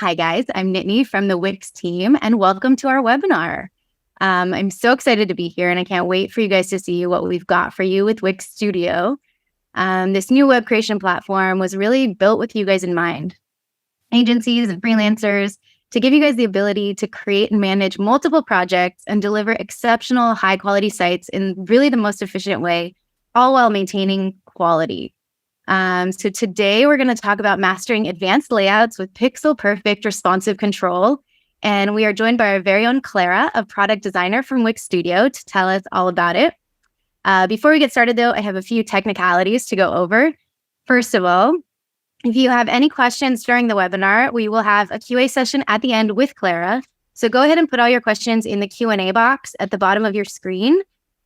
Hi guys, I'm Nittany from the Wix team and welcome to our webinar. I'm so excited to be here and I can't wait for you guys to see what we've got for you with Wix Studio. This new web creation platform was really built with you guys in mind. Agencies and freelancers to give you guys the ability to create and manage multiple projects and deliver exceptional high quality sites in really the most efficient way, all while maintaining quality. So today we're going to talk about mastering advanced layouts with pixel perfect responsive control. And we are joined by our very own Clara, a product designer from Wix Studio, to tell us all about it. Before we get started though, I have a few technicalities to go over. First of all, if you have any questions during the webinar, we will have a QA session at the end with Clara. So go ahead and put all your questions in the Q&A box at the bottom of your screen.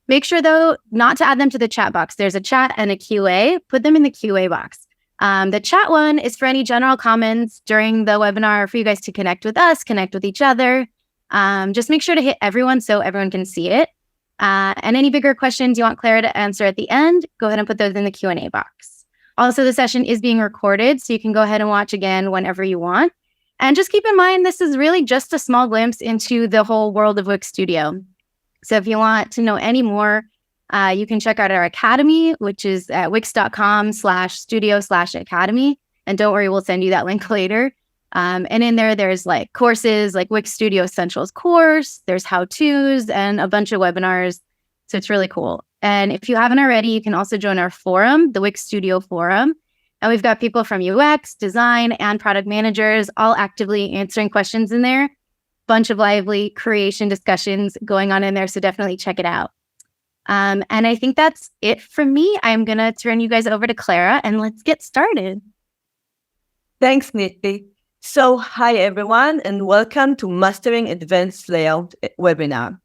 Make sure, though, not to add them to the chat box. There's a chat and a QA. Put them in the QA box. The chat one is for any general comments during the webinar for you guys to connect with us, connect with each other. Just make sure to hit everyone so everyone can see it. And any bigger questions you want Clara to answer at the end, go ahead and put those in the Q&A box. Also, the session is being recorded, so you can go ahead and watch again whenever you want. And just keep in mind, this is really just a small glimpse into the whole world of Wix Studio. So if you want to know any more, you can check out our academy, which is at wix.com/studio/academy. And don't worry, we'll send you that link later. And in there's like courses like Wix Studio Essentials course, there's how-tos and a bunch of webinars. So it's really cool. And if you haven't already, you can also join our forum, the Wix Studio forum. And we've got people from UX, design, and product managers all actively answering questions in there. Bunch of lively creation discussions going on in there, so definitely check it out. And I think that's it from me. I'm going to turn you guys over to Clara, and let's get started. Thanks, Nittany. So, hi everyone, and welcome to Mastering Advanced Layout webinar.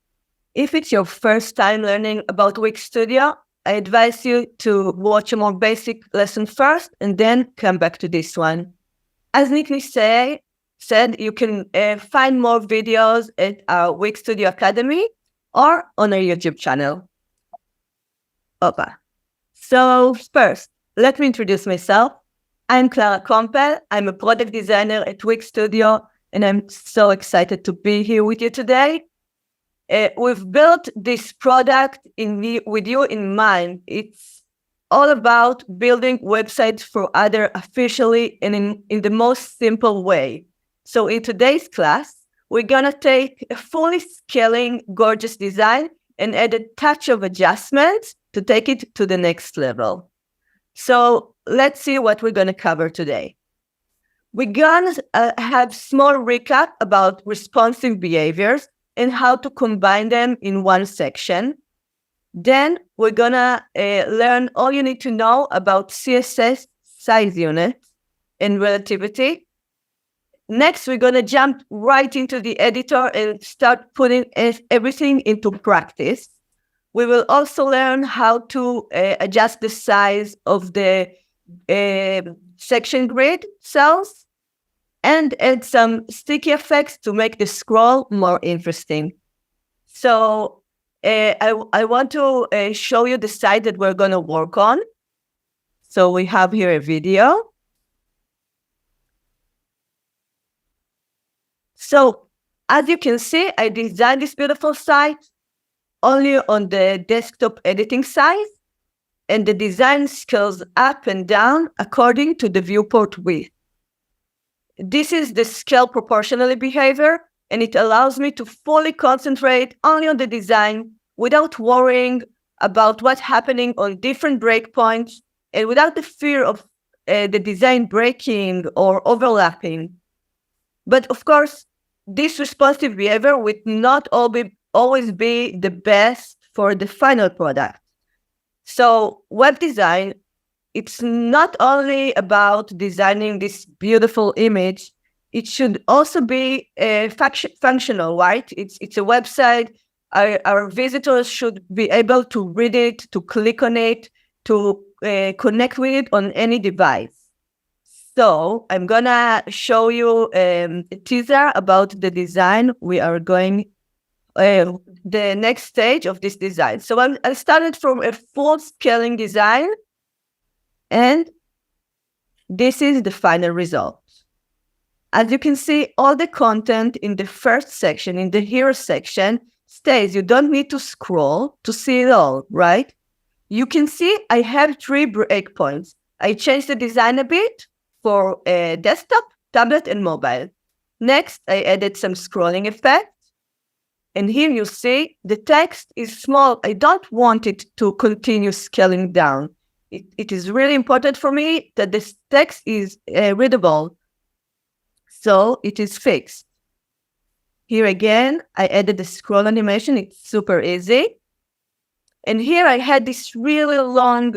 If it's your first time learning about Wix Studio, I advise you to watch a more basic lesson first, and then come back to this one. As Nittany said, you can find more videos at our Wix Studio Academy or on our YouTube channel. Opa. So first, let me introduce myself. I'm Clara Kompel. I'm a product designer at Wix Studio, and I'm so excited to be here with you today. We've built this product with you in mind. It's all about building websites for others officially and in the most simple way. So in today's class, we're going to take a fully scaling, gorgeous design and add a touch of adjustments to take it to the next level. So let's see what we're going to cover today. We're going to have small recap about responsive behaviors and how to combine them in one section. Then we're going to learn all you need to know about CSS size units and relativity. Next, we're going to jump right into the editor and start putting everything into practice. We will also learn how to adjust the size of the section grid cells and add some sticky effects to make the scroll more interesting. So I want to show you the site that we're going to work on. So we have here a video. So as you can see, I designed this beautiful site only on the desktop editing size, and the design scales up and down according to the viewport width. This is the scale proportionally behavior, and it allows me to fully concentrate only on the design without worrying about what's happening on different breakpoints and without the fear of the design breaking or overlapping. But of course, this responsive behavior would not always be the best for the final product. So web design, it's not only about designing this beautiful image, it should also be functional, right? It's a website. Our visitors should be able to read it, to click on it, to connect with it on any device. So I'm going to show you a teaser about the design. We are going the next stage of this design. So I started from a full scaling design, and this is the final result. As you can see, all the content in the first section, in the Here section, stays. You don't need to scroll to see it all, right? You can see I have 3 breakpoints. I changed the design a bit for desktop, tablet, and mobile. Next, I added some scrolling effects. And here you see the text is small. I don't want it to continue scaling down. It is really important for me that this text is readable. So it is fixed. Here again, I added the scroll animation. It's super easy. And here I had this really long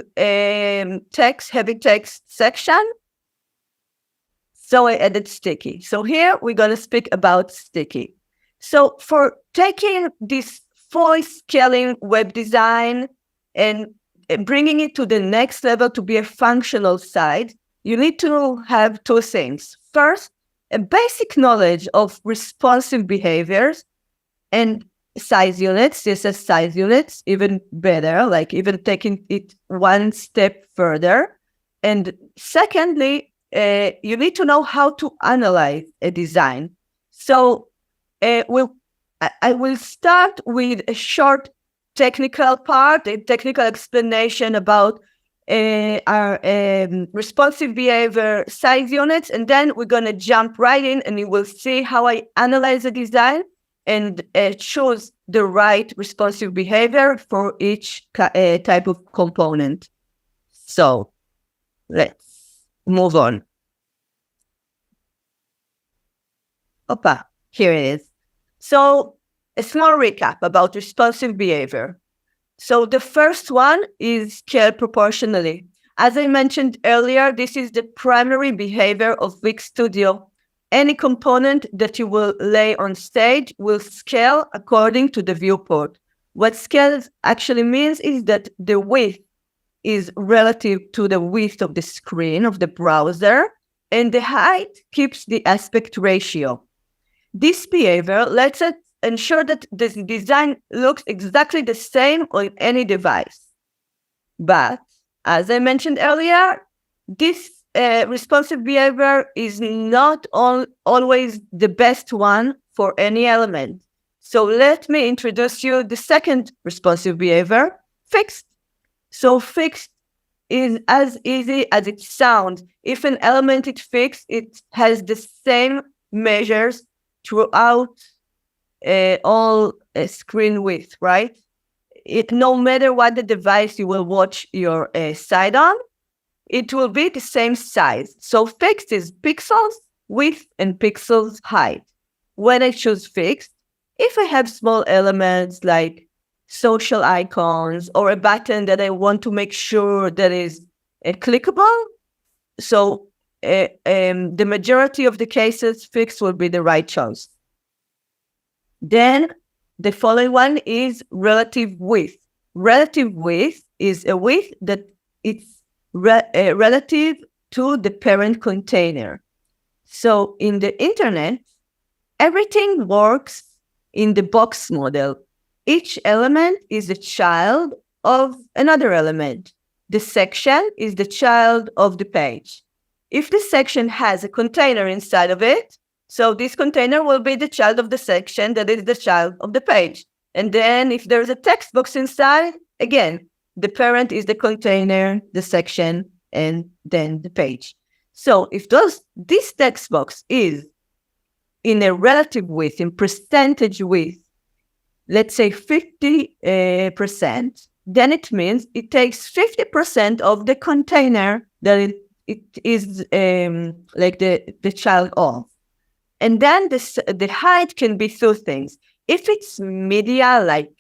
text, heavy text section. So I added sticky. So here we're going to speak about sticky. So for taking this fully scaling web design and bringing it to the next level to be a functional site, you need to have 2 things. First, a basic knowledge of responsive behaviors and size units, CSS size units, even better, like even taking it one step further. And secondly, you need to know how to analyze a design. So I will start with a short technical part, a technical explanation about our responsive behavior size units, and then we're going to jump right in and you will see how I analyze the design and choose the right responsive behavior for each type of component. So let's move on. Opa, here it is. So a small recap about responsive behavior. So the first one is scale proportionally. As I mentioned earlier, this is the primary behavior of Wix Studio. Any component that you will lay on stage will scale according to the viewport. What scale actually means is that the width is relative to the width of the screen of the browser, and the height keeps the aspect ratio. This behavior lets us ensure that the design looks exactly the same on any device. But, as I mentioned earlier, this responsive behavior is not always the best one for any element. So let me introduce you the second responsive behavior, fixed. So fixed is as easy as it sounds. If an element is fixed, it has the same measures throughout all screen width, right? No matter what the device you will watch your site on, it will be the same size. So fixed is pixels width and pixels height. When I choose fixed, if I have small elements like social icons or a button that I want to make sure that is clickable, so the majority of the cases, fixed will be the right choice. Then the following one is relative width. Relative width is a width that it's relative to the parent container. So in the internet, everything works in the box model. Each element is a child of another element. The section is the child of the page. If the section has a container inside of it, so this container will be the child of the section that is the child of the page. And then if there's a text box inside, again, the parent is the container, the section, and then the page. So if this text box is in a relative width, in percentage width, let's say 50%, then it means it takes 50% of the container that it is like the child of. And then the height can be 2 things. If it's media like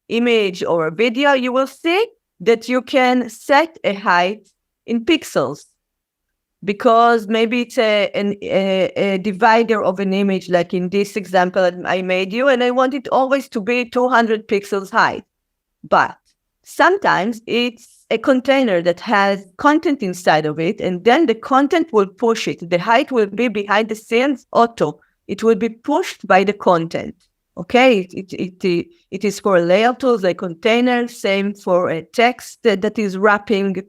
image or a video, you will see that you can set a height in pixels because maybe it's a divider of an image, like in this example I made you, and I want it always to be 200 pixels high. But sometimes it's a container that has content inside of it, and then the content will push it. The height will be behind the scenes auto. It will be pushed by the content. Okay, it is for layout tools like containers, same for a text that is wrapping,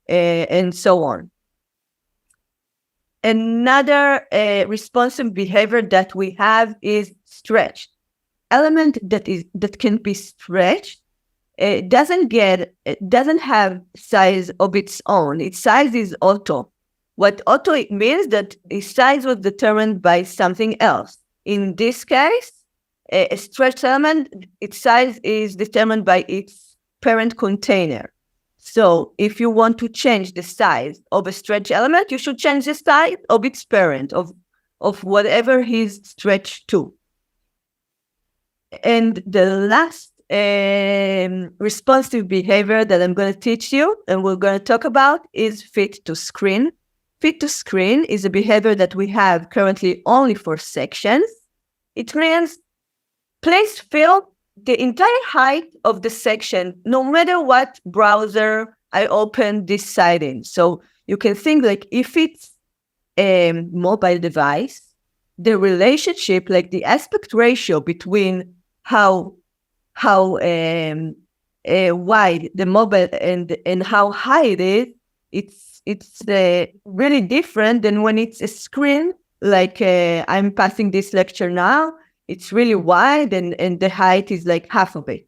and so on. Another responsive behavior that we have is stretch. Element that can be stretched doesn't have size of its own. Its size is auto. What auto means that its size was determined by something else. In this case, a stretched element, its size is determined by its parent container. So if you want to change the size of a stretched element, you should change the size of its parent, of whatever he's stretched to. And the last responsive behavior that I'm going to teach you and we're going to talk about is fit to screen. Fit to screen is a behavior that we have currently only for sections. It means please fill the entire height of the section, no matter what browser I open this site in. So you can think like if it's a mobile device, the relationship, like the aspect ratio between how wide the mobile and how high it is, it's really different than when it's a screen. Like I'm passing this lecture now, it's really wide and the height is like half of it.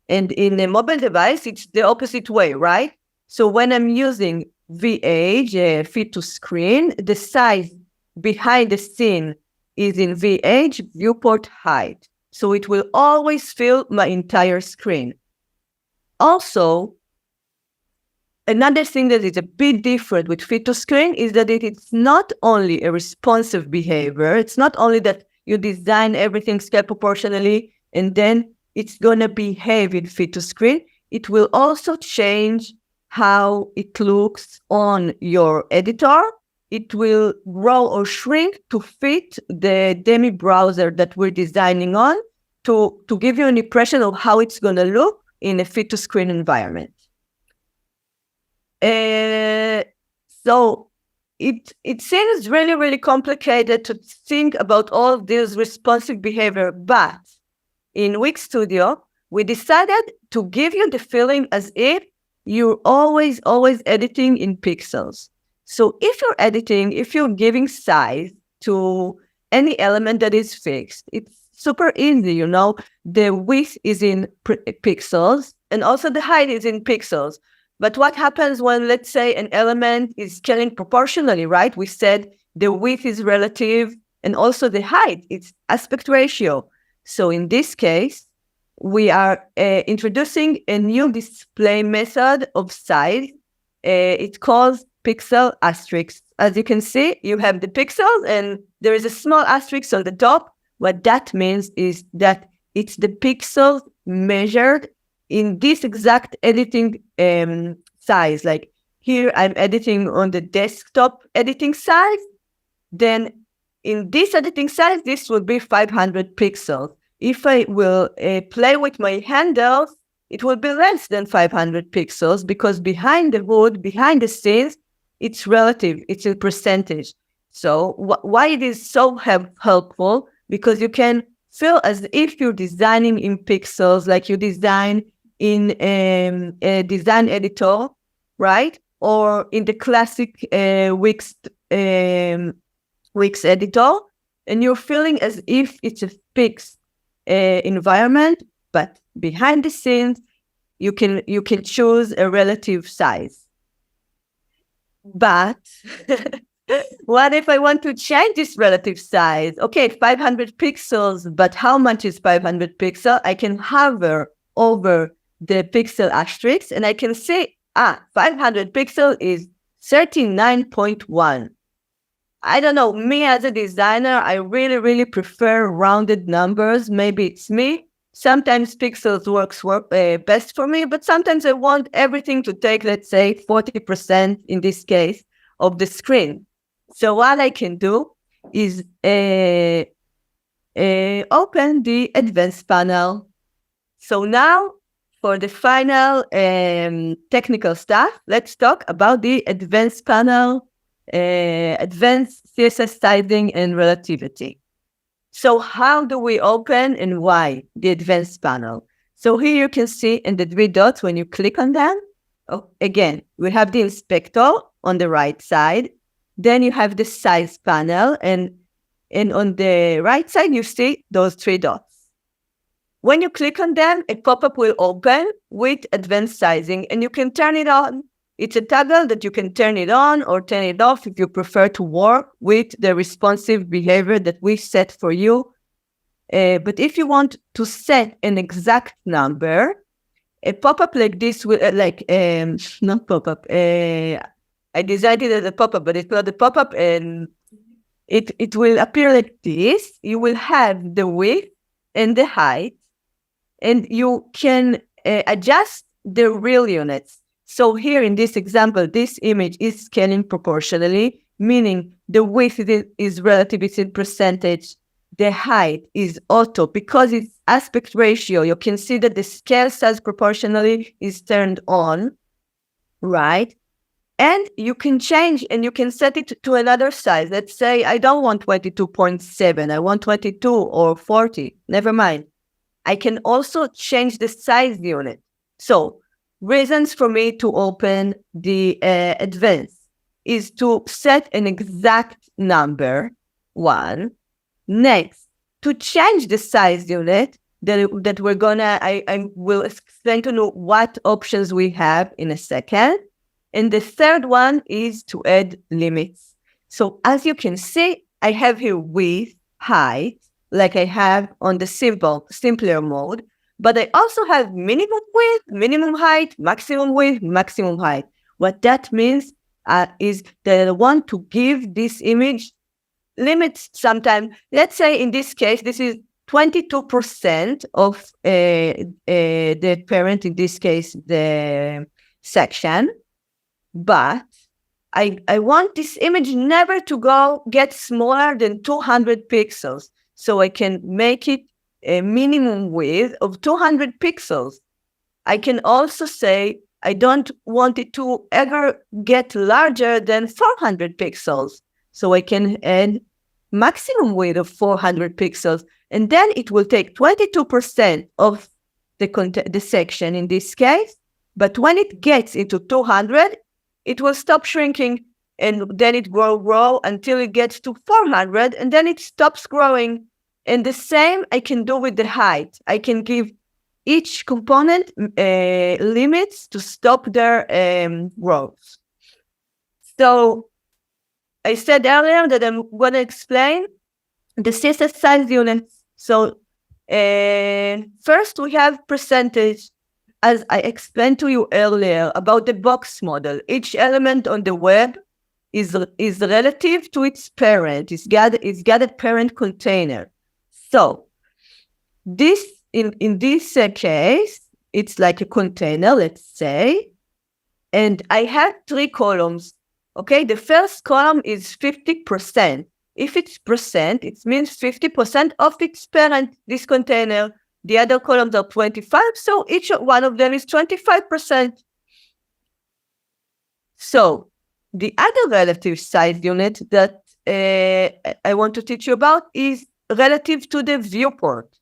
And in a mobile device, it's the opposite way, right? So when I'm using VH, fit to screen, the size behind the scene is in VH, viewport height. So it will always fill my entire screen. Also, another thing that is a bit different with fit to screen is that it's not only a responsive behavior. It's not only that you design everything scale proportionally and then it's going to behave in fit to screen. It will also change how it looks on your editor. It will grow or shrink to fit the demi browser that we're designing on to give you an impression of how it's going to look in a fit to screen environment. So it seems really, really complicated to think about all this responsive behavior, but in Wix Studio, we decided to give you the feeling as if you're always editing in pixels. So if you're giving size to any element that is fixed, it's super easy, the width is in pixels and also the height is in pixels. But what happens when, let's say, an element is scaling proportionally, right? We said the width is relative and also the height, it's aspect ratio. So in this case, we are introducing a new display method of size. It calls pixel asterisk. As you can see, you have the pixels and there is a small asterisk on the top. What that means is that it's the pixels measured in this exact editing size. Like here, I'm editing on the desktop editing size. Then in this editing size, this will be 500 pixels. If I will play with my handles, it will be less than 500 pixels because behind the hood, behind the scenes, it's relative, it's a percentage. So why it is so helpful? Because you can feel as if you're designing in pixels, like you design in a design editor, right? Or in the classic Wix editor, and you're feeling as if it's a fixed environment, but behind the scenes, you can choose a relative size. But what if I want to change this relative size? Okay, 500 pixels, but how much is 500 pixels? I can hover over the pixel asterisk and I can say, 500 pixels is 39.1. I don't know, me as a designer, I really, really prefer rounded numbers. Maybe it's me. Sometimes pixels works best for me, but sometimes I want everything to take, let's say, 40% in this case of the screen. So what I can do is open the advanced panel. So now for the final technical stuff, let's talk about the advanced panel, advanced CSS sizing and relativity. So how do we open and why the advanced panel? So here you can see in the three dots, when you click on them, again, we have the inspector on the right side. Then you have the size panel, and on the right side, you see those 3 dots. When you click on them, a pop-up will open with advanced sizing, and you can turn it on. It's a toggle that you can turn it on or turn it off if you prefer to work with the responsive behavior that we set for you. But if you want to set an exact number, a pop-up like this will, not pop-up, I designed it as a pop-up, but it's not a pop-up, and it will appear like this. You will have the width and the height, and you can adjust the real units. So here in this example, this image is scaling proportionally, meaning the width is relative, it's in percentage. The height is auto because it's aspect ratio. You can see that the scale size proportionally is turned on, right? And you can change and you can set it to another size. Let's say I don't want 22.7, I want 22 or 40, never mind. I can also change the size unit. So reasons for me to open the advanced is to set an exact number, 1. Next, to change the size unit that we're gonna, I will explain to you what options we have in a second. And the third one is to add limits. So as you can see, I have here width, height, like I have on the simpler mode, but I also have minimum width, minimum height, maximum width, maximum height. What that means is that I want to give this image limits sometimes. Let's say in this case, this is 22% of the parent, in this case, the section. But I want this image never to get smaller than 200 pixels. So I can make it a minimum width of 200 pixels. I can also say I don't want it to ever get larger than 400 pixels. So I can add maximum width of 400 pixels. And then it will take 22% of the section in this case. But when it gets into 200, it will stop shrinking, and then it grow until it gets to 400, and then it stops growing. And the same I can do with the height. I can give each component limits to stop their growth. So I said earlier that I'm going to explain the CSS size units. So first we have percentage. As I explained to you earlier about the box model, each element on the web is relative to its parent. It's got a parent container. So this in this case, it's like a container, let's say, and I have 3 columns. Okay, the first column is 50%. If it's percent, it means 50% of its parent, this container. The other columns are 25, so each one of them is 25%. So the other relative size unit that I want to teach you about is relative to the viewport.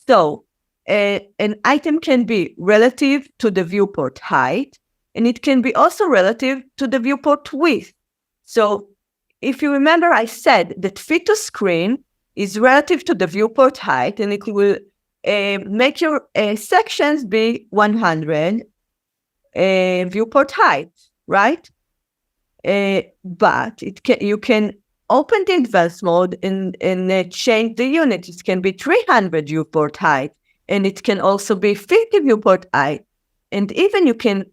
So an item can be relative to the viewport height, and it can be also relative to the viewport width. So if you remember, I said that fit to screen is relative to the viewport height, and it will make your sections be 100 viewport height, right? But you can open the advanced mode and change the unit. It can be 300 viewport height, and it can also be 50 viewport height. And even you can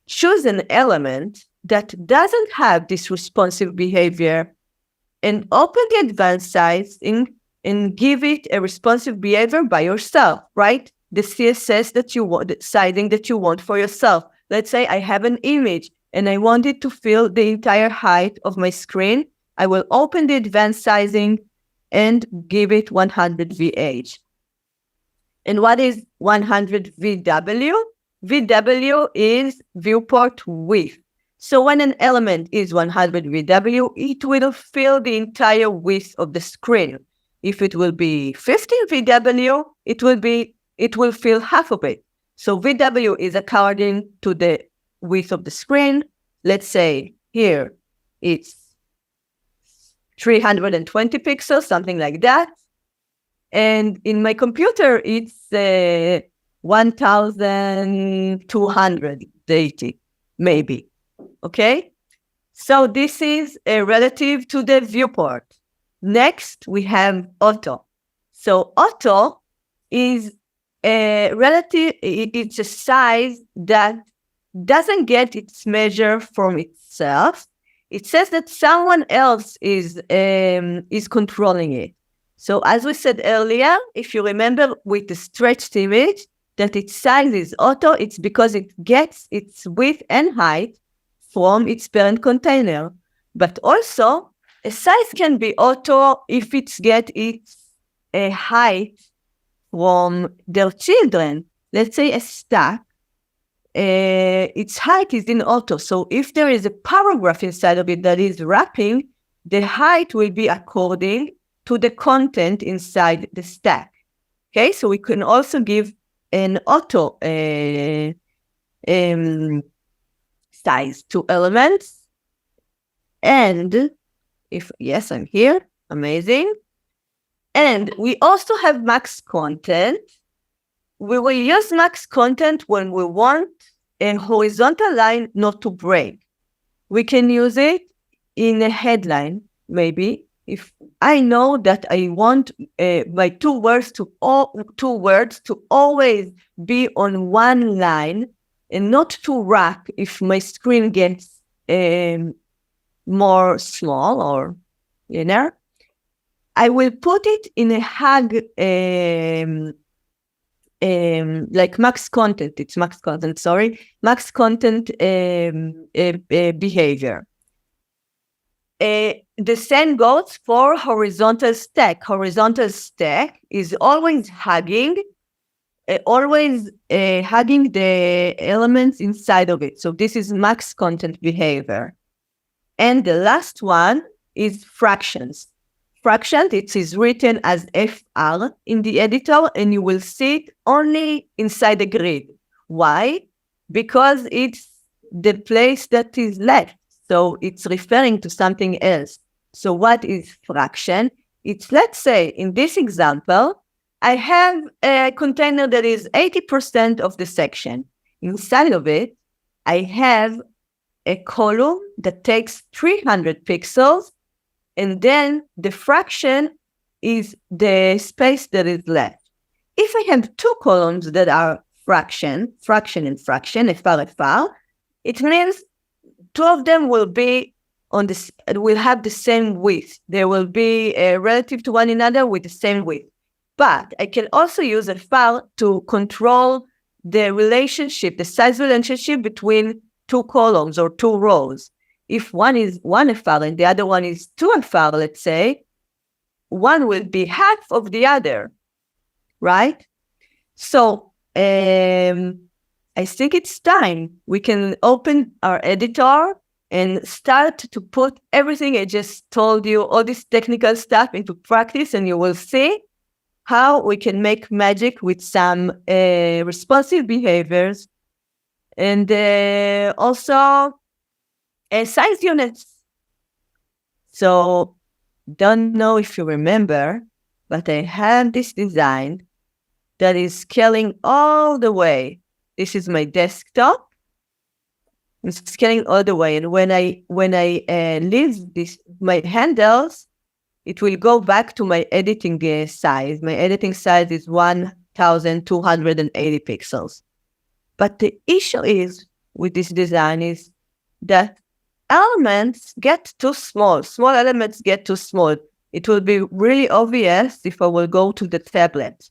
choose an element that doesn't have this responsive behavior and open the advanced sizing and give it a responsive behavior by yourself, right? The CSS that you want, the sizing that you want for yourself. Let's say I have an image and I want it to fill the entire height of my screen. I will open the advanced sizing and give it 100 VH. And what is 100 VW? VW is viewport width. So when an element is 100 VW, it will fill the entire width of the screen. If it will be 15 VW, it will fill half of it. So VW is according to the width of the screen. Let's say here it's 320 pixels, something like that. And in my computer, it's 1,280, maybe. Okay? So this is relative to the viewport. Next, we have auto. So auto is a relative, it's a size that doesn't get its measure from itself. It says that someone else is controlling it. So as we said earlier, if you remember with the stretched image, that its size is auto, it's because it gets its width and height from its parent container. But also, a size can be auto if it gets its height from their children. Let's say a stack, its height is in auto. So if there is a paragraph inside of it that is wrapping, the height will be according to the content inside the stack. Okay, so we can also give an auto size to elements. And yes, I'm here. Amazing. And we also have max content. We will use max content when we want a horizontal line not to break. We can use it in a headline, maybe. If I know that I want my two words to always be on one line and not to wrap if my screen gets more small or linear, I will put it in a hug like max content. It's max content, max content behavior. The same goes for horizontal stack. Horizontal stack is always hugging the elements inside of it. So this is max content behavior. And the last one is fractions. Fractions, it is written as FR in the editor, and you will see it only inside the grid. Why? Because it's the place that is left. So it's referring to something else. So what is fraction? It's, let's say, in this example, I have a container that is 80% of the section. Inside of it, I have a column that takes 300 pixels, and then the fraction is the space that is left. If I have two columns that are fraction, and fraction, FR, it means two of them will be will have the same width. They will be relative to one another with the same width. But I can also use FR to control the relationship, the size relationship between two columns or two rows. If one is 1 FR and the other one is 2 FR, let's say, one will be half of the other, right? So I think it's time we can open our editor and start to put everything I just told you, all this technical stuff into practice, and you will see how we can make magic with some responsive behaviors and also size units. So don't know if you remember, but I have this design that is scaling all the way. This is my desktop. It's scaling all the way, and when I leave my handles, it will go back to my editing size. My editing size is 1,280 pixels. But the issue is with this design is that elements get too small. Small elements get too small. It will be really obvious if I will go to the tablet.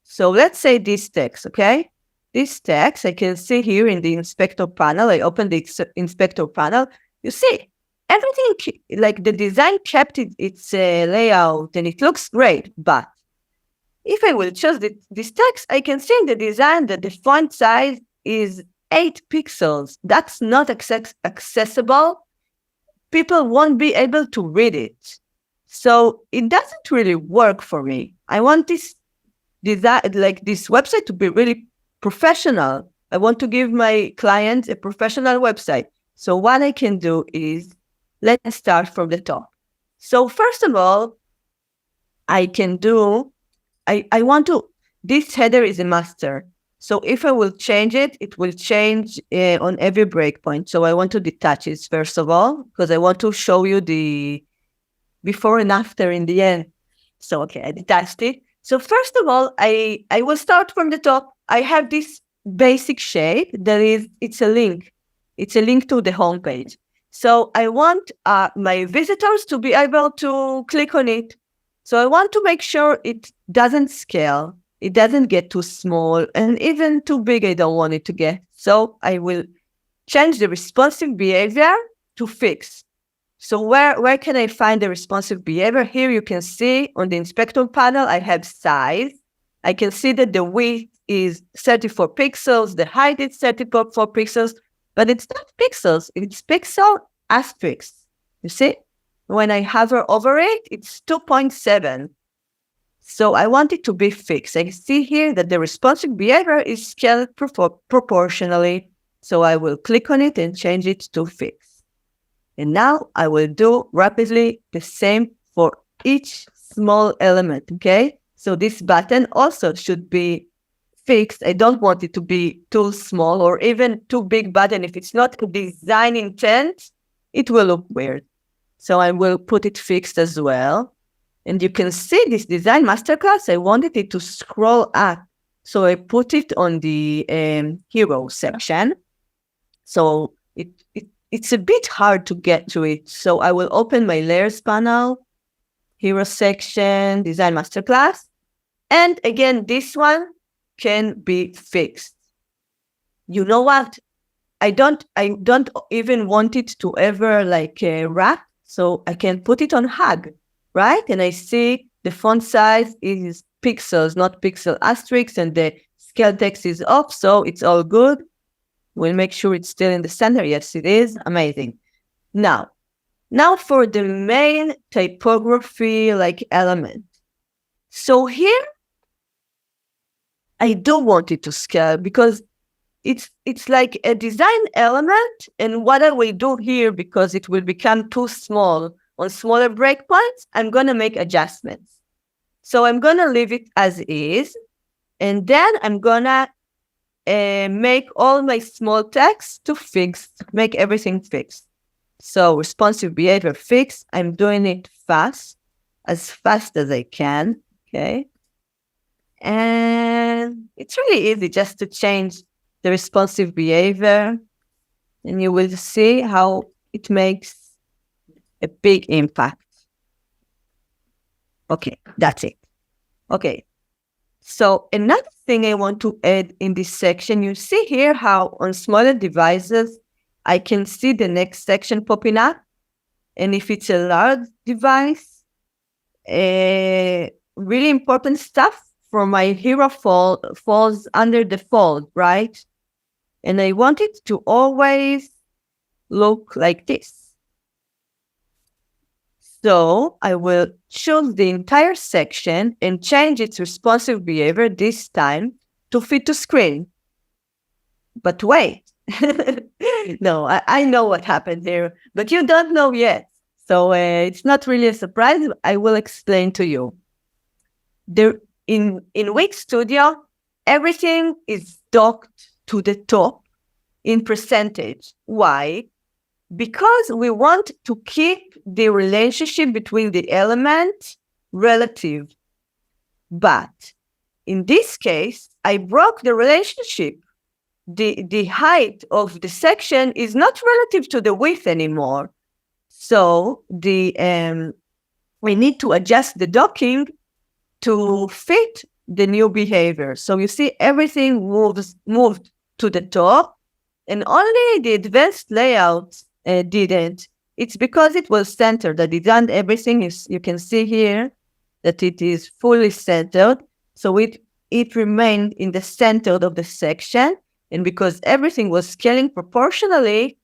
So let's say this text, okay? This text, I can see here in the inspector panel. I open the inspector panel. You see, everything, like the design kept its layout and it looks great. But if I will choose this text, I can see in the design that the font size is 8 pixels. That's not accessible. People won't be able to read it. So it doesn't really work for me. I want this design, like this website, to be really professional. I want to give my clients a professional website. So what I can do is, let's start from the top. So first of all, I want to, this header is a master. So if I will change it, it will change on every breakpoint. So I want to detach it first of all, because I want to show you the before and after in the end. So, okay, I detached it. So first of all, I will start from the top. I have this basic shape that it's a link. It's a link to the homepage. So I want my visitors to be able to click on it. So I want to make sure it doesn't scale. It doesn't get too small, and even too big, I don't want it to get. So I will change the responsive behavior to fixed. So where can I find the responsive behavior? Here you can see on the inspector panel, I have size. I can see that the width is 34 pixels, the height is 34 pixels, but it's not pixels, it's pixel asterisk. You see? When I hover over it, it's 2.7. So I want it to be fixed. I see here that the responsive behavior is scaled proportionally. So I will click on it and change it to fixed. And now I will do rapidly the same for each small element, okay? So this button also should be fixed. I don't want it to be too small or even too big button. If it's not design intent, it will look weird. So I will put it fixed as well. And you can see this design masterclass, I wanted it to scroll up. So I put it on the hero section. So it's a bit hard to get to it. So I will open my layers panel, hero section, design masterclass. And again, this one can be fixed. You know what? I don't even want it to ever like wrap. So I can put it on hug, right? And I see the font size is pixels, not pixel asterisks, and the scale text is off. So it's all good. We'll make sure it's still in the center. Yes, it is. Amazing. Now for the main typography like element. So here, I do want it to scale because it's like a design element. And what I will do here, because it will become too small on smaller breakpoints, I'm going to make adjustments. So I'm going to leave it as is. And then I'm going to make all my small text to fixed, make everything fixed. So responsive behavior fixed. I'm doing it fast as I can. Okay. And it's really easy just to change the responsive behavior. And you will see how it makes a big impact. Okay, that's it. Okay. So another thing I want to add in this section, you see here how on smaller devices, I can see the next section popping up. And if it's a large device, really important stuff from my hero falls under the fold, right? And I want it to always look like this. So I will choose the entire section and change its responsive behavior this time to fit to screen. But wait, no, I know what happened there, but you don't know yet. So it's not really a surprise. I will explain to you. In Wix Studio, everything is docked to the top in percentage. Why? Because we want to keep the relationship between the element relative. But in this case, I broke the relationship. The height of the section is not relative to the width anymore. So we need to adjust the docking to fit the new behavior. So you see everything moved to the top, and only the advanced layout didn't. It's because it was centered. I designed everything. You can see here that it is fully centered. So it remained in the center of the section. And because everything was scaling proportionally,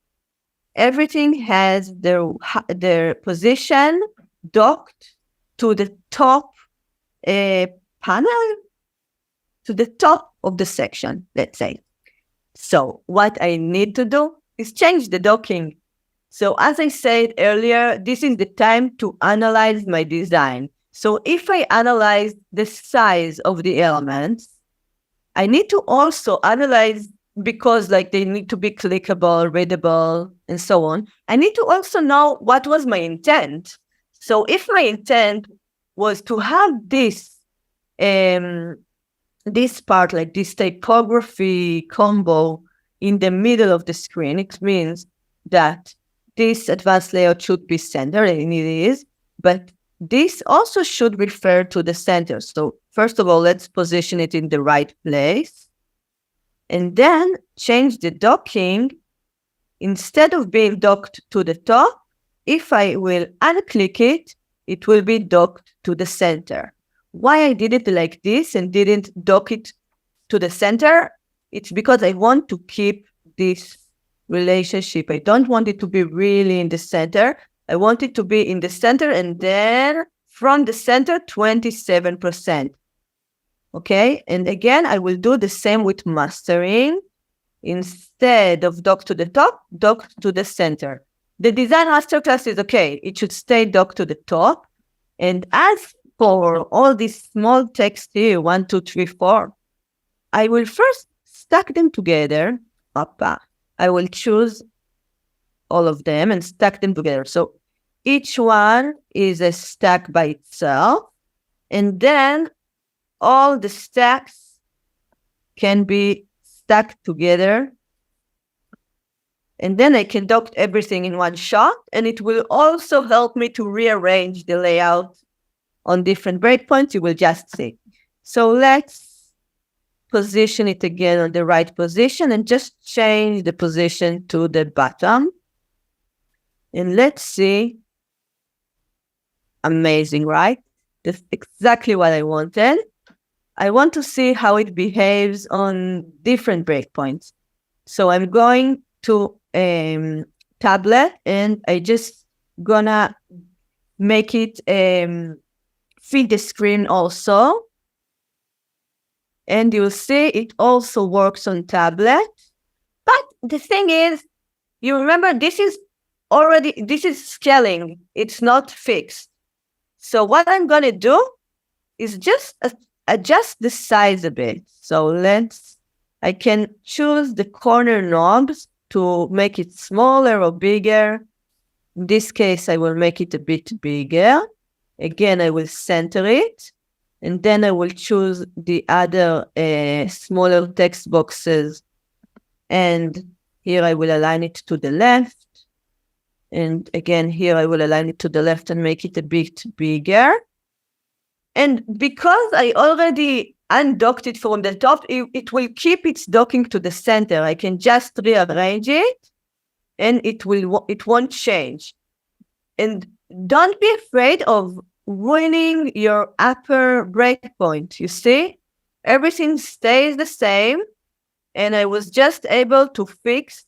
everything has their position docked to the top panel, to the top of the section, let's say. So what I need to do is change the docking. So as I said earlier, this is the time to analyze my design. So if I analyze the size of the elements, I need to also analyze, because like they need to be clickable, readable, and so on. I need to also know what was my intent. So if my intent was to have this part, like this typography combo in the middle of the screen, it means that this advanced layout should be centered, and it is, but this also should refer to the center. So first of all, let's position it in the right place, and then change the docking. Instead of being docked to the top, if I will unclick it, it will be docked to the center. Why I did it like this and didn't dock it to the center? It's because I want to keep this relationship. I don't want it to be really in the center. I want it to be in the center, and then from the center, 27%. Okay, and again, I will do the same with mastering. Instead of dock to the top, dock to the center. The design masterclass is okay. It should stay docked to the top. And as for all these small text here, 1, 2, 3, 4, I will first stack them together. I will choose all of them and stack them together. So each one is a stack by itself. And then all the stacks can be stacked together. And then I can dock everything in one shot. And it will also help me to rearrange the layout on different breakpoints. You will just see. So let's position it again on the right position and just change the position to the bottom. And let's see. Amazing, right? That's exactly what I wanted. I want to see how it behaves on different breakpoints. So I'm going to tablet, and I just gonna make it fit the screen also. And you'll see it also works on tablet. But the thing is, you remember this is scaling. It's not fixed. So what I'm gonna do is just adjust the size a bit. So I can choose the corner knobs to make it smaller or bigger. In this case, I will make it a bit bigger. Again, I will center it. And then I will choose the other smaller text boxes. And here I will align it to the left. And again, here I will align it to the left and make it a bit bigger. And because I already undocked it from the top, it will keep its docking to the center. I can just rearrange it, and it won't change. And don't be afraid of ruining your upper breakpoint. You see, everything stays the same, and I was just able to fix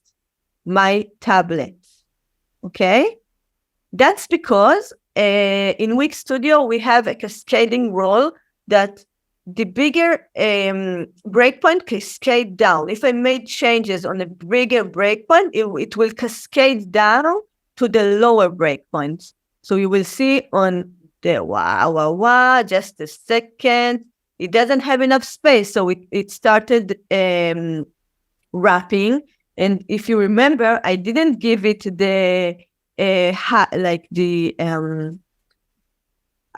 my tablet. Okay, that's because in Wix Studio we have a cascading rule that the bigger breakpoint cascade down. If I made changes on a bigger breakpoint, it will cascade down to the lower breakpoints. So you will see on the just a second. It doesn't have enough space, so it started wrapping. And if you remember, I didn't give it the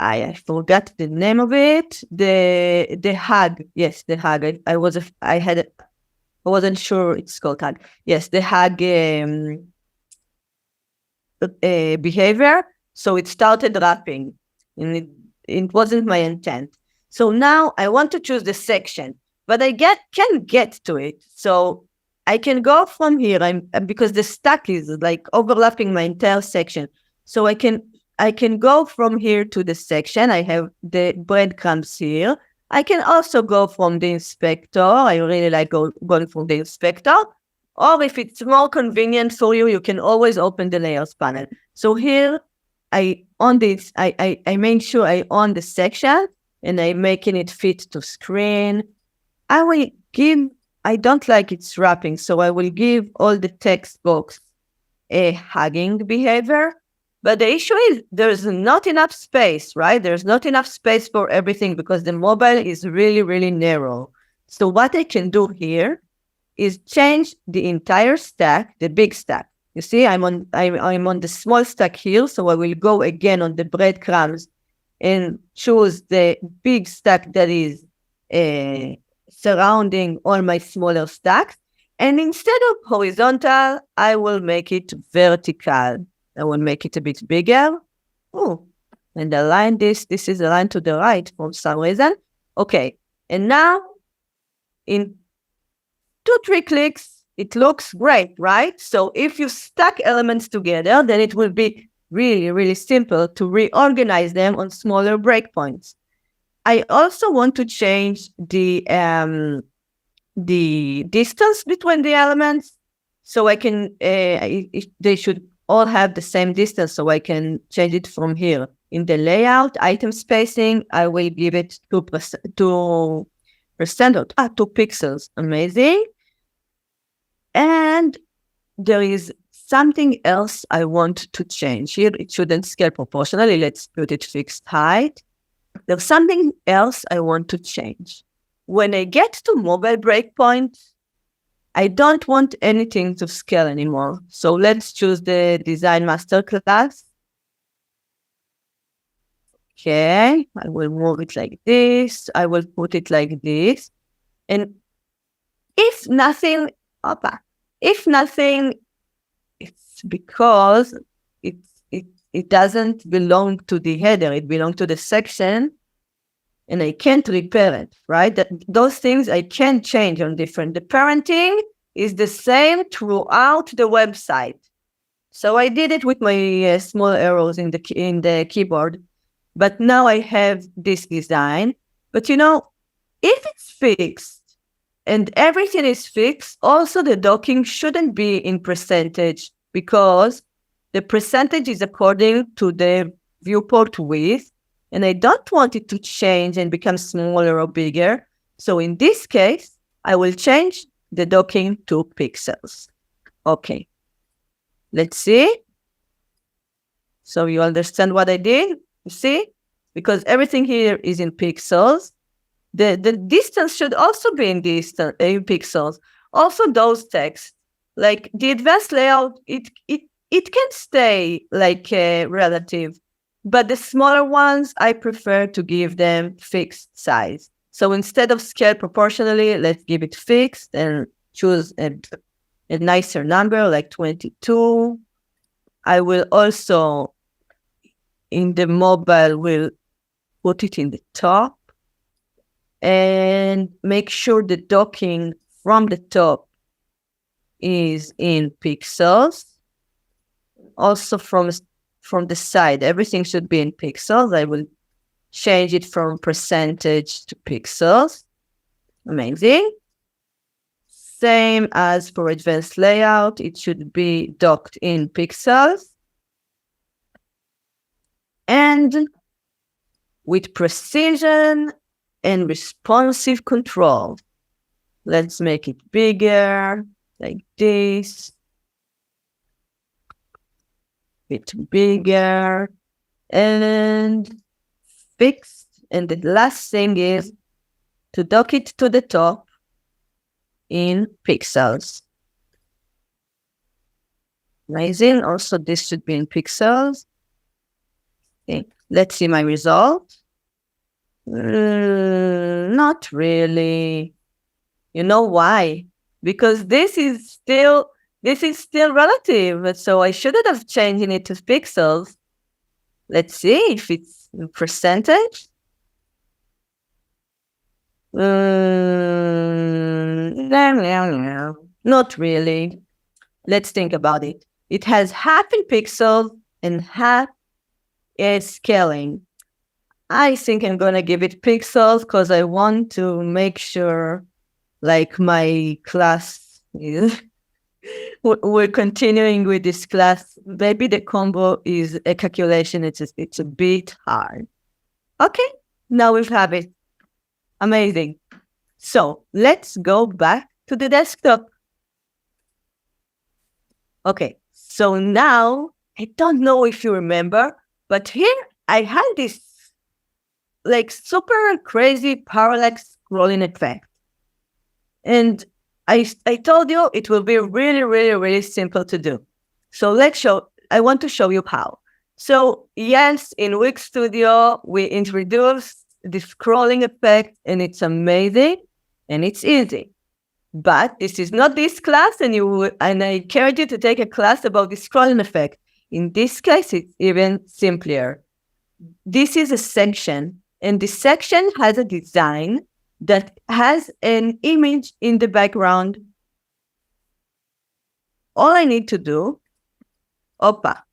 I forgot the name of it. The hug. Yes, the hug. I wasn't sure it's called hug. Yes, the hug behavior. So it started wrapping, and it wasn't my intent. So now I want to choose the section, but I can't get to it. So I can go from here. Because the stack is like overlapping my entire section. So I can go from here to the section. I have the breadcrumbs here. I can also go from the inspector. I really like going from the inspector. Or if it's more convenient for you, you can always open the layers panel. So here, I make sure I on the section, and I'm making it fit to screen. I don't like its wrapping, so I will give all the text box a hugging behavior. But the issue is there's not enough space, right? There's not enough space for everything because the mobile is really, really narrow. So what I can do here is change the entire stack, the big stack. You see, I'm on the small stack here, so I will go again on the breadcrumbs and choose the big stack that is surrounding all my smaller stacks. And instead of horizontal, I will make it vertical. I will make it a bit bigger. Oh, and align this. This is aligned to the right for some reason. Okay, and now in 2-3 clicks, it looks great, right? So if you stack elements together, then it will be really, really simple to reorganize them on smaller breakpoints. I also want to change the distance between the elements, so I can they should all have the same distance, so I can change it from here. In the layout, item spacing, I will give it 2% or 2 pixels. Amazing. And there is something else I want to change here. It shouldn't scale proportionally. Let's put it fixed height. There's something else I want to change. When I get to mobile breakpoint, I don't want anything to scale anymore. So let's choose the design masterclass. Okay, I will move it like this. I will put it like this. And if nothing, it's because it doesn't belong to the header. It belongs to the section, and I can't repair it, right? Those things I can change on different. The parenting is the same throughout the website. So I did it with my small arrows in the keyboard, but now I have this design. But if it's fixed and everything is fixed, also the docking shouldn't be in percentage, because the percentage is according to the viewport width, and I don't want it to change and become smaller or bigger. So in this case, I will change the docking to pixels. Okay, let's see. So you understand what I did? You see? Because everything here is in pixels. The distance should also be in pixels. Also those texts, like the advanced layout, it can stay like relative, but the smaller ones, I prefer to give them fixed size. So instead of scale proportionally, let's give it fixed and choose a nicer number like 22. I will also, in the mobile, will put it in the top and make sure the docking from the top is in pixels. Also from the side, everything should be in pixels. I will change it from percentage to pixels. Amazing. Same as for advanced layout, it should be docked in pixels. And with precision and responsive control, let's make it bigger, like this. Bit bigger and fixed. And the last thing is to dock it to the top in pixels. Amazing. Also, this should be in pixels. Okay. Let's see my result. Not really. You know why? Because this is still relative, so I shouldn't have changed it to pixels. Let's see if it's in percentage. Not really. Let's think about it. It has half in pixels and half is scaling. I think I'm gonna give it pixels because I want to make sure, like, my class is. We're continuing with this class. Maybe the combo is a calculation. It's a bit hard. Okay, now we have it. Amazing. So let's go back to the desktop. Okay, So now, I don't know if you remember, but here I had this like super crazy parallax scrolling effect. And I told you it will be really, really, really simple to do. So I want to show you how. So yes, in Wix Studio, we introduced the scrolling effect, and it's amazing and it's easy. But this is not this class, and I encourage you to take a class about the scrolling effect. In this case, it's even simpler. This is a section, and the section has a design that has an image in the background. All I need to do,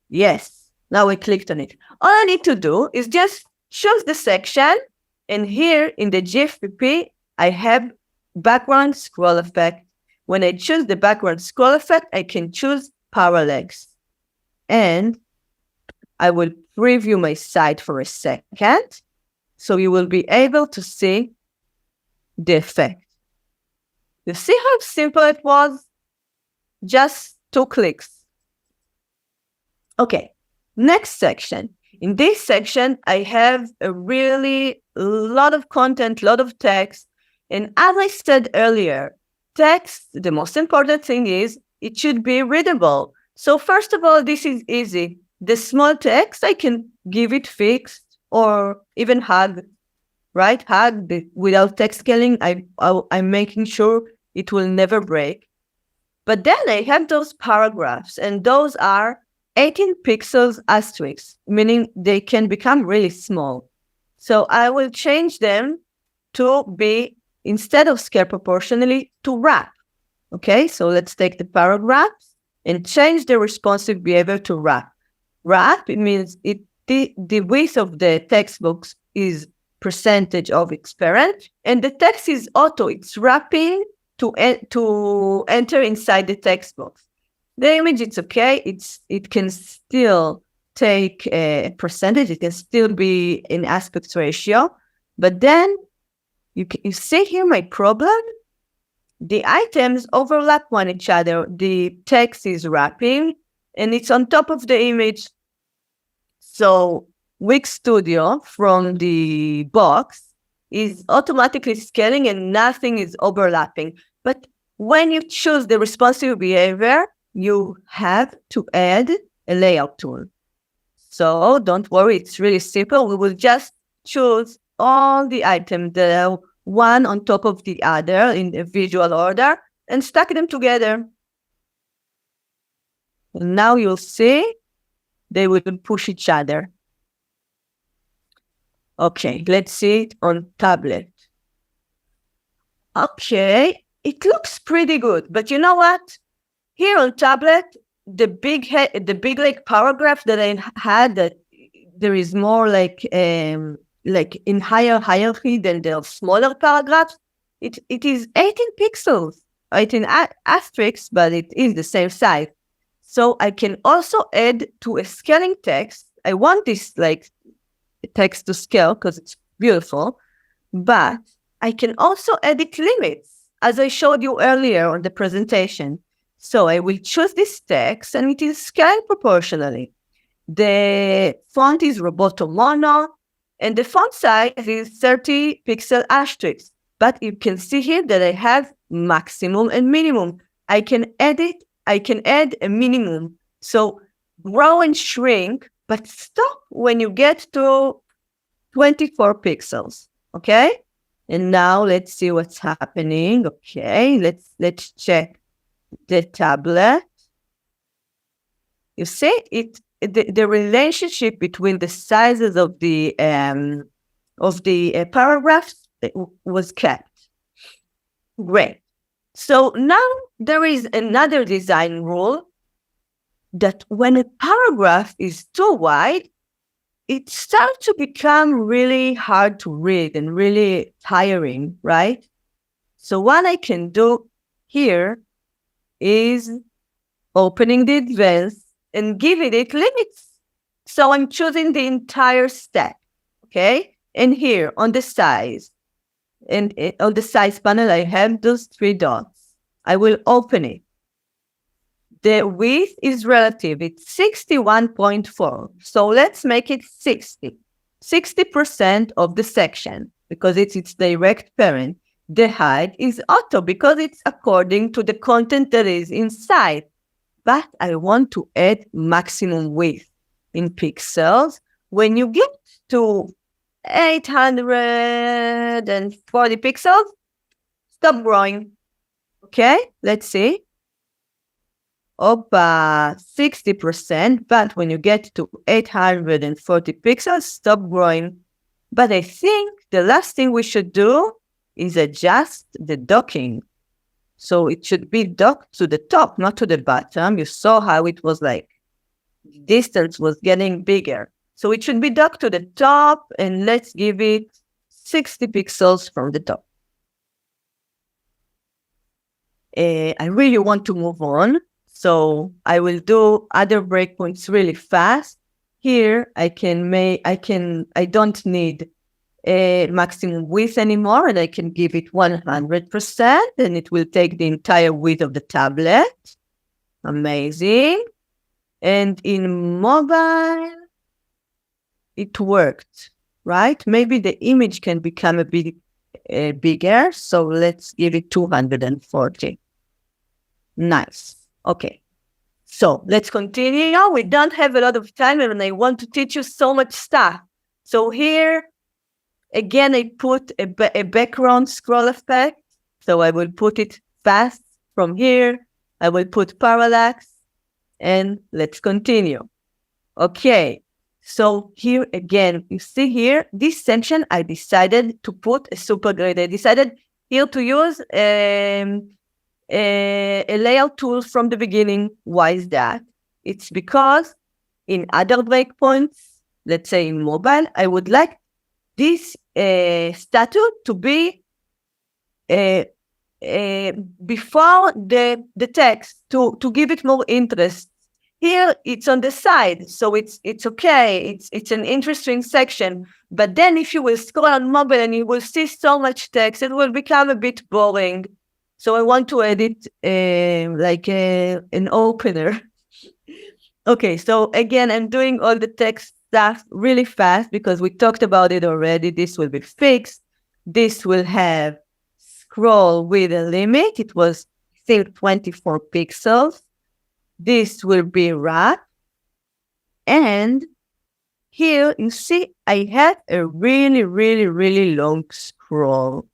yes, now I clicked on it. All I need to do is just choose the section, and here in the GFPP, I have background scroll effect. When I choose the background scroll effect, I can choose parallax. And I will preview my site for a second, so you will be able to see the effect. You see how simple it was? Just 2 clicks. Okay, next section. In this section, I have a really lot of content, lot of text. And as I said earlier, text, the most important thing is it should be readable. So first of all, this is easy. The small text, I can give it fixed or even hug, right? Hug without text scaling. I'm making sure it will never break. But then I have those paragraphs, and those are 18 pixels asterisks, meaning they can become really small. So I will change them to be, instead of scale proportionally, to wrap. Okay, so let's take the paragraphs and change the responsive behavior to wrap. Wrap, it means the width of the text box is percentage of its parent, and the text is auto. It's wrapping to enter inside the text box. The image, it's okay. It can still take a percentage. It can still be in aspect ratio. But then you see here my problem. The items overlap one each other. The text is wrapping, and it's on top of the image. So Wix Studio from the box is automatically scaling and nothing is overlapping. But when you choose the responsive behavior, you have to add a layout tool. So don't worry, it's really simple. We will just choose all the items that are one on top of the other in the visual order and stack them together. And now you'll see they will push each other. Okay, let's see it on tablet. Okay, it looks pretty good, but you know what? Here on tablet, the big like paragraph that I had, that there is more like in higher hierarchy than the smaller paragraphs. It is 18 pixels, 18 asterisks, but it is the same size. So I can also add to a scaling text. I want this like text to scale because it's beautiful, but I can also edit limits, as I showed you earlier on the presentation. So I will choose this text, and it is scaled proportionally. The font is Roboto Mono, and the font size is 30 pixel asterisks. But you can see here that I have maximum and minimum. I can add a minimum. So grow and shrink, but stop when you get to 24 pixels. Okay? And now let's see what's happening. Okay, let's check the tablet. You see the relationship between the sizes of the paragraphs was kept. Great. So now there is another design rule that when a paragraph is too wide, it starts to become really hard to read and really tiring, right? So what I can do here is opening the advanced and giving it limits. So I'm choosing the entire stack, okay? And here on the size, and on the size panel, I have those 3 dots. I will open it. the width is relative. It's 61.4. So let's make it 60. 60% of the section, because it's its direct parent. The height is auto because it's according to the content that is inside. But I want to add maximum width in pixels. When you get to 840 pixels, stop growing. Okay, let's see. 60%, but when you get to 840 pixels, stop growing. But I think the last thing we should do is adjust the docking. So it should be docked to the top, not to the bottom. You saw how it was like, distance was getting bigger. So it should be docked to the top, and let's give it 60 pixels from the top. I really want to move on, so I will do other breakpoints really fast. Here, I don't need a maximum width anymore, and I can give it 100%, and it will take the entire width of the tablet. Amazing. And in mobile, it worked, right? Maybe the image can become a bit bigger, so let's give it 240. Nice. Okay. So let's continue. We don't have a lot of time, and I want to teach you so much stuff. So here, again, I put a background scroll effect. So I will put it fast from here. I will put parallax, and let's continue. Okay. So here again, you see here, this section, I decided to put a super grid. I decided here to use a layout tool from the beginning. Why is that? It's because in other breakpoints, let's say in mobile, I would like this statue to be before the text to give it more interest. Here it's on the side, so it's okay. It's an interesting section. But then if you will scroll on mobile and you will see so much text, it will become a bit boring. So I want to edit like an opener. Okay, so again, I'm doing all the text stuff really fast because we talked about it already. This will be fixed. This will have scroll with a limit. It was, I think, 24 pixels. This will be wrap. And here you see I have a really, really, really long scroll.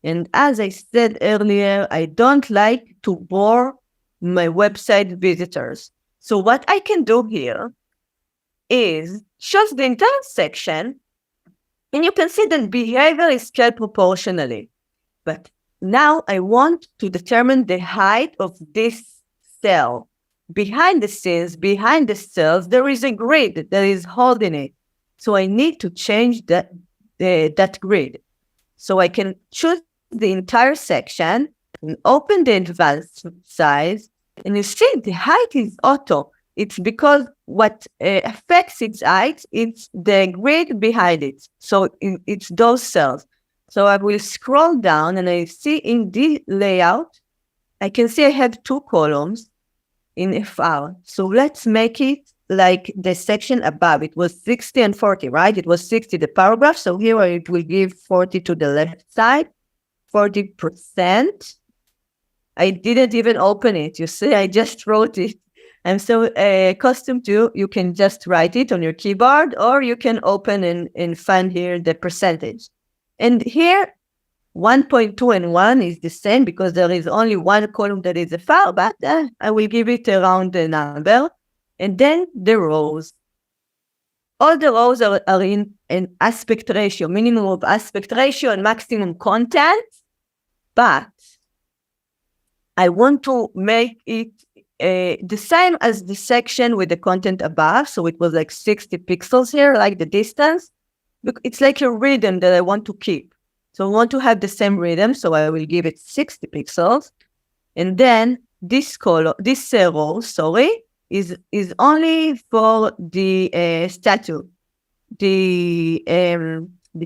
And as I said earlier, I don't like to bore my website visitors. So what I can do here is choose the entire section, and you can see that behavior is scaled proportionally. But now I want to determine the height of this cell. Behind the scenes, behind the cells, there is a grid that is holding it. So I need to change that grid. So I can choose the entire section and open the advanced size. And you see the height is auto. It's because what affects its height, it's the grid behind it. So it's those cells. So I will scroll down and I see in the layout, I can see I have two columns in FR. So let's make it like the section above. It was 60 and 40, right? It was 60, the paragraph. So here it will give 40 to the left side, 40%. I didn't even open it. You see, I just wrote it. I'm so accustomed to, you can just write it on your keyboard, or you can open and find here the percentage. And here, 1.2 and 1 is the same because there is only one column that is a file, but I will give it around the number. And then the rows. All the rows are in an aspect ratio, minimum of aspect ratio and maximum content. But I want to make it the same as the section with the content above. So it was like 60 pixels here, like the distance. It's like a rhythm that I want to keep. So I want to have the same rhythm, so I will give it 60 pixels. And then this row, is only for the statue. The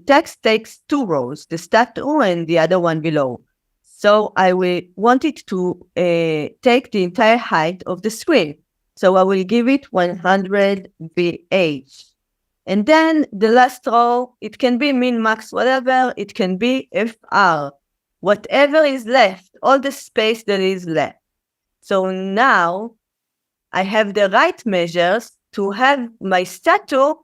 text takes two rows, the statue and the other one below. So I will want it to take the entire height of the screen. So I will give it 100 VH. And then the last row, it can be min, max, whatever. It can be FR. Whatever is left, all the space that is left. So now I have the right measures to have my statue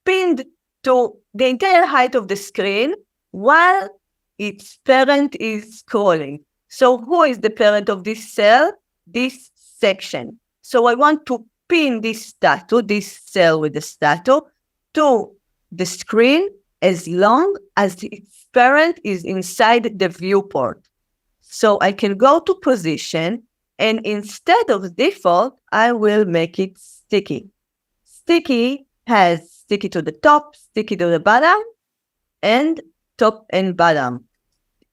pinned to the entire height of the screen while its parent is scrolling. So who is the parent of this cell? This section. So I want to pin this statue, this cell with the statue, to the screen as long as its parent is inside the viewport. So I can go to position, and instead of default, I will make it sticky. Sticky has sticky to the top, sticky to the bottom, and top and bottom.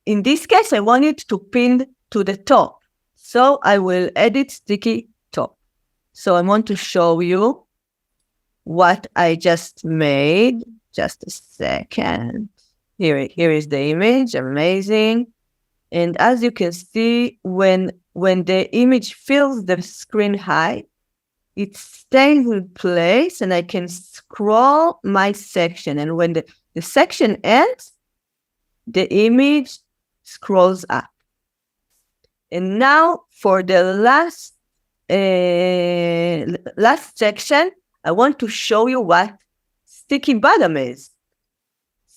In this case, I want it to pin to the top. So I will edit sticky top. So I want to show you what I just made. Just a second. Here is the image. Amazing. And as you can see, when the image fills the screen height, it stays in place and I can scroll my section. And when the section ends, the image scrolls up. And now for the last section, I want to show you what sticky bottom is.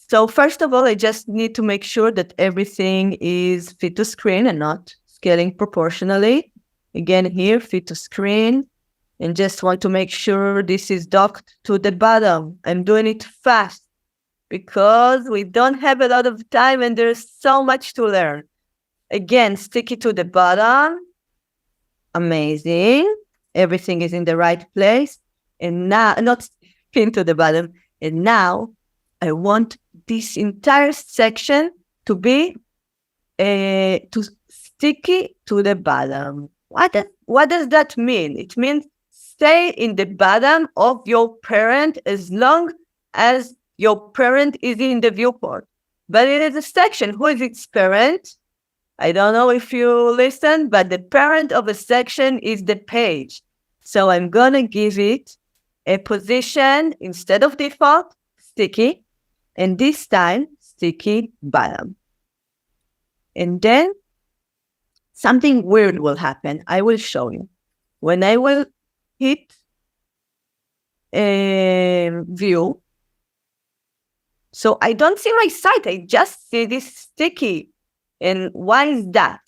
So first of all, I just need to make sure that everything is fit to screen and not scaling proportionally. Again, here, fit to screen. And just want to make sure this is docked to the bottom. I'm doing it fast because we don't have a lot of time and there's so much to learn. Again, sticky to the bottom. Amazing. Everything is in the right place. And now, not pinned to the bottom. And now I want this entire section to be sticky to the bottom. What does that mean? It means stay in the bottom of your parent as long as your parent is in the viewport. But it is a section. Who is its parent? I don't know if you listen, but the parent of a section is the page. So I'm going to give it a position instead of default, sticky, and this time, sticky bottom. And then something weird will happen. I will show you. When I will hit view, so I don't see my site. I just see this sticky. And why is that?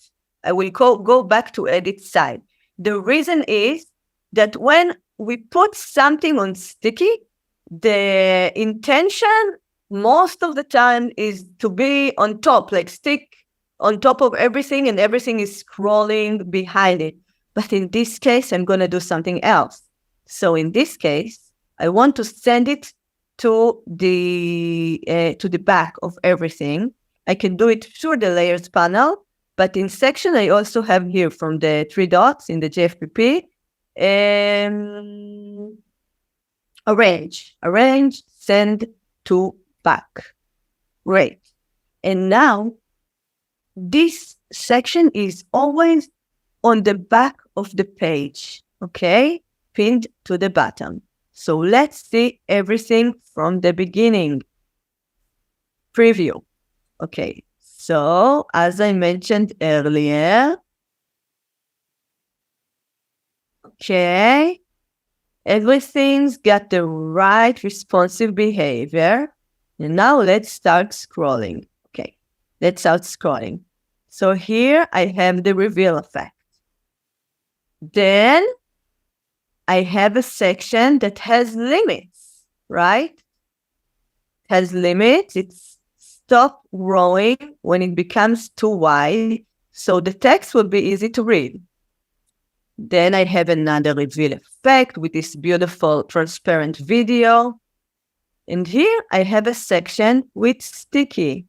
I will go back to edit site. The reason is that when we put something on sticky, the intention most of the time is to be on top, like stick on top of everything and everything is scrolling behind it. But in this case, I'm going to do something else. So in this case, I want to send it to the back of everything. I can do it through the layers panel, but in section, I also have here from the 3 dots in the JFPP, arrange, send to back. Great. And now this section is always on the back of the page, okay? Pinned to the bottom. So let's see everything from the beginning. Preview. Okay, so as I mentioned earlier, okay, everything's got the right responsive behavior. And now let's start scrolling. Okay, let's start scrolling. So here I have the reveal effect. Then I have a section that has limits, right? Has limits. It's stop growing when it becomes too wide. So the text will be easy to read. Then I have another reveal effect with this beautiful transparent video. And here I have a section with sticky.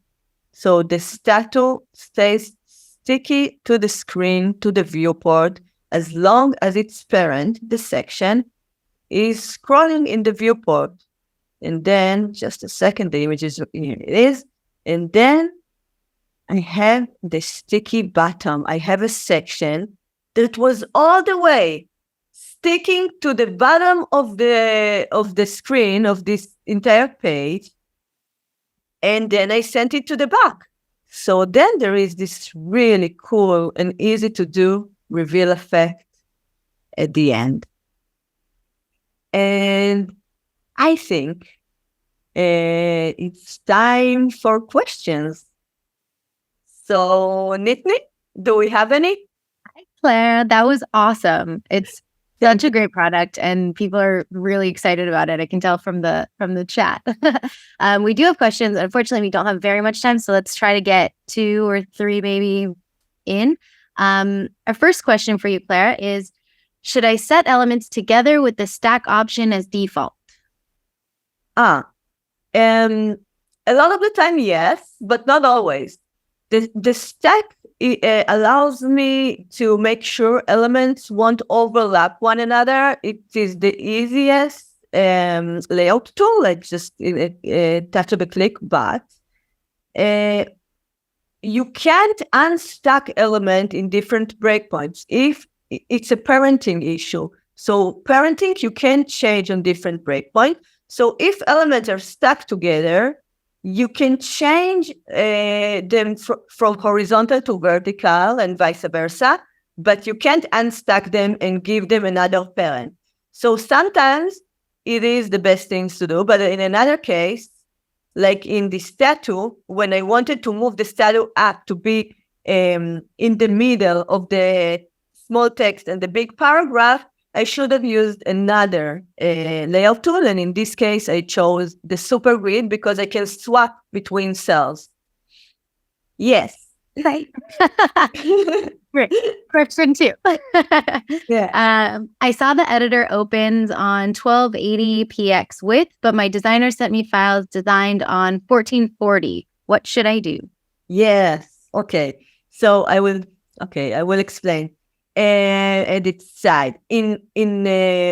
So the statue stays sticky to the screen, to the viewport, as long as its parent, the section, is scrolling in the viewport. And then, just a second, the image is, here it is. And then I have the sticky bottom. I have a section that was all the way sticking to the bottom of the screen of this entire page. And then I sent it to the back. So then there is this really cool and easy to do reveal effect at the end. And I think it's time for questions. So, Nitni, do we have any? Hi, Claire. That was awesome. It's such a great product, and people are really excited about it. I can tell from the chat. We do have questions. Unfortunately, we don't have very much time, so let's try to get 2 or 3 maybe in. Our first question for you, Claire, is: should I set elements together with the stack option as default? A lot of the time, yes, but not always. The stack allows me to make sure elements won't overlap one another. It is the easiest layout tool, like just touch of a click, but you can't unstack element in different breakpoints if it's a parenting issue. So parenting, you can change on different breakpoints. So if elements are stuck together, you can change them from horizontal to vertical and vice versa, but you can't unstack them and give them another parent. So sometimes it is the best things to do, but in another case, like in the statue, when I wanted to move the statue up to be in the middle of the small text and the big paragraph, I should have used another layout tool. And in this case, I chose the super grid because I can swap between cells. Yes. Right. Great. Question 2. Yeah. I saw the editor opens on 1280px width, but my designer sent me files designed on 1440. What should I do? Yes. Okay. So I will explain. Edit side. In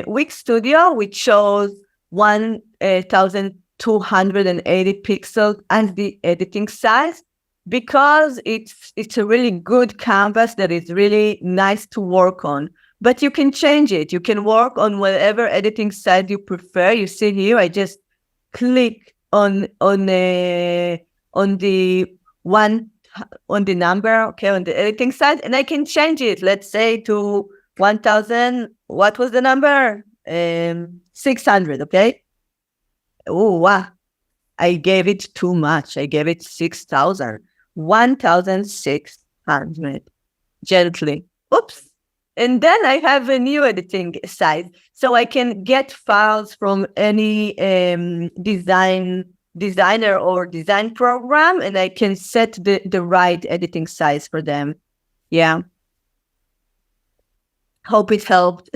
Wix Studio, we chose 1280 pixels as the editing size because it's a really good canvas that is really nice to work on. But you can change it. You can work on whatever editing size you prefer. You see here, I just click on the number, okay, on the editing side, and I can change it, let's say to 1000, what was the number? 600, okay? Oh, wow. I gave it too much. I gave it 6,000. 1,600. Gently. Oops. And then I have a new editing side. So I can get files from any designer or design program, and I can set the right editing size for them. Yeah. Hope it helped.